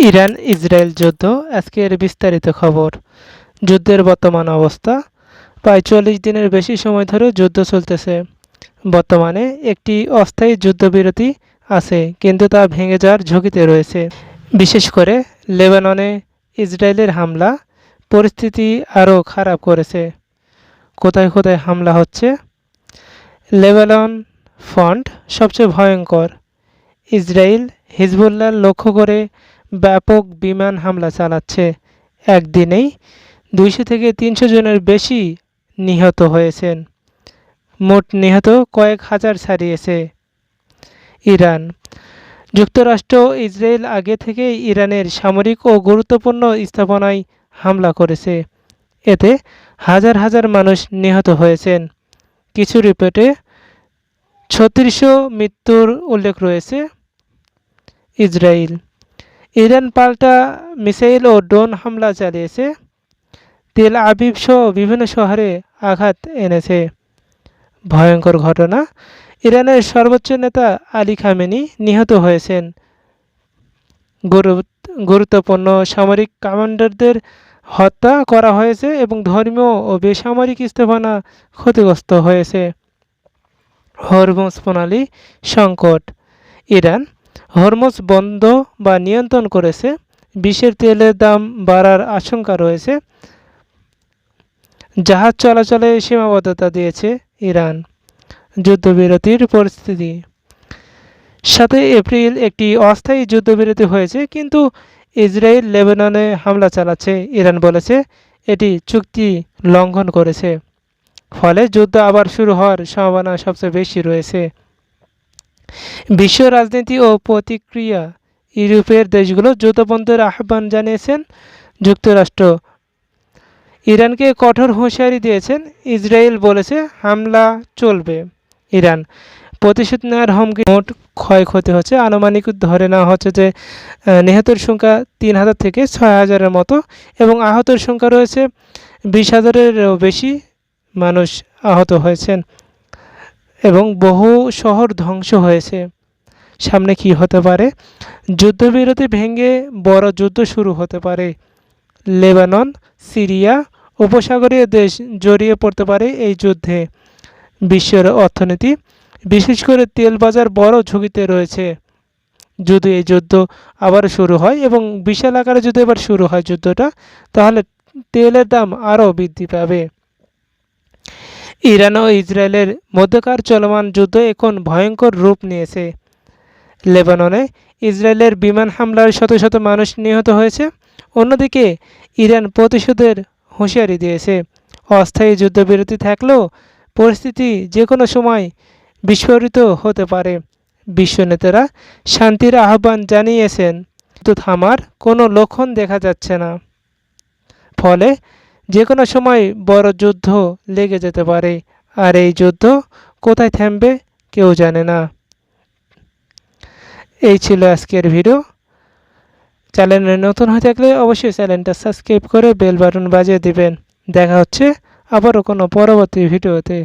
Iran Israel যুদ্ধ আজকের বিস্তারিত খবর। যুদ্ধের বর্তমান অবস্থা। প্রায় ৪০ দিনের বেশি সময় ধরে যুদ্ধ চলতেছে। বর্তমানে একটি অস্থায়ী যুদ্ধবিরতি আছে, কিন্তু তা ভেঙে যাওয়ার ঝুঁকিতে রয়েছে। বিশেষ করে লেবাননে ইসরায়েলের হামলা পরিস্থিতি আরও খারাপ করেছে। কোথায় কোথায় হামলা হচ্ছে? লেবানন ফ্রন্ট সবচেয়ে ভয়ঙ্কর। ইসরায়েল হিজবুল্লাহ লক্ষ্য করে ব্যাপক বিমান হামলা চালাচ্ছে। একদিনেই ২০০ থেকে ৩০০ জনের বেশি নিহত হয়েছেন। মোট নিহত কয়েক হাজার ছাড়িয়েছে। ইরান যুক্তরাষ্ট্র ইসরায়েল আগে থেকেই ইরানের সামরিক ও গুরুত্বপূর্ণ স্থাপনায় হামলা করেছে। এতে হাজার হাজার মানুষ নিহত হয়েছেন। কিছু রিপোর্টে ৩৬০০ মৃত্যুর উল্লেখ রয়েছে। ইরান পাল্টা মিসাইল ও ড্রোন হামলা চালিয়েছে। তেল আবিব সহ বিভিন্ন শহরে আঘাত এনেছে। ভয়ঙ্কর ঘটনা, ইরানের সর্বোচ্চ নেতা আলী খামেনি নিহত হয়েছেন। গুরুত্বপূর্ণ সামরিক কমান্ডারদের হত্যা করা হয়েছে এবং ধর্মীয় ও বেসামরিক স্থাপনা ক্ষতিগ্রস্ত হয়েছে। হরমুজ প্রণালী সংকট, ইরান হরমুজ বন্ধ বা নিয়ন্ত্রণ করেছে। বিশ্বের তেলের দাম বাড়ার আশঙ্কা রয়েছে। জাহাজ চলাচলে সীমাবদ্ধতা দিয়েছে ইরান। যুদ্ধবিরতির পরিস্থিতি, ৭ এপ্রিল একটি অস্থায়ী যুদ্ধবিরতি হয়েছে, কিন্তু ইসরায়েল লেবাননে হামলা চালাচ্ছে। ইরান বলেছে এটি চুক্তি লঙ্ঘন করেছে। ফলে যুদ্ধ আবার শুরু হওয়ার সম্ভাবনা সবচেয়ে বেশি রয়েছে। বিশ্ব রাজনীতি ও প্রতিক্রিয়া, ইউরোপের দেশগুলো যুদ্ধবন্ধের আহ্বান জানিয়েছেন। যুক্তরাষ্ট্র ইরানকে কঠোর হুঁশিয়ারি দিয়েছেন। ইসরায়েল বলেছে হামলা চলবে। ইরান প্রতিশোধ নেওয়ার হুমকি। মোট ক্ষয়ক্ষতি হচ্ছে আনুমানিক ধরে নেওয়া হচ্ছে যে নিহতের সংখ্যা ৩,০০০ থেকে ৬,০০০-এর মতো এবং আহতের সংখ্যা রয়েছে ২০,০০০-এরও বেশি মানুষ আহত হয়েছেন এবং বহু শহর ধ্বংস হয়েছে। সামনে কি হতে পারে? যুদ্ধবিরতি ভেঙে বড় যুদ্ধ শুরু হতে পারে। লেবানন, সিরিয়া, উপসাগরীয় দেশ জড়িয়ে পড়তে পারে এই যুদ্ধে। বিশ্বের অর্থনীতি, বিশেষ করে তেল বাজার বড় ঝুঁকিতে রয়েছে। যদি এই যুদ্ধ আবার শুরু হয় এবং বিশাল আকারে যদি এবার শুরু হয় যুদ্ধটা, তাহলে তেলের দাম আরও বৃদ্ধি পাবে। ইরান ও ইসরায়েলের মধ্যকার চলমান যুদ্ধ এখন ভয়ঙ্কর রূপ নিয়েছে। লেবাননে ইসরায়েলের বিমান হামলায় শত শত মানুষ নিহত হয়েছে। অন্যদিকে ইরান প্রতিশোধের হুঁশিয়ারি দিয়েছে। অস্থায়ী যুদ্ধবিরতি থাকলেও পরিস্থিতি যে কোনো সময় বিস্ফোরিত হতে পারে। বিশ্ব নেতারা শান্তির আহ্বান জানিয়েছেন, কিন্তু থামার কোনো লক্ষণ দেখা যাচ্ছে না। ফলে যে কোনো সময় বড় যুদ্ধ লেগে যেতে পারে। আর এই যুদ্ধ কোথায় থামবে কেউ জানে না। এই ছিল আজকের ভিডিও। চ্যানেলে নতুন হয়ে থাকলে অবশ্যই চ্যানেলটা সাবস্ক্রাইব করে বেল বাটন বাজিয়ে দিবেন। দেখা হচ্ছে আবারও কোনো পরবর্তী ভিডিওতে।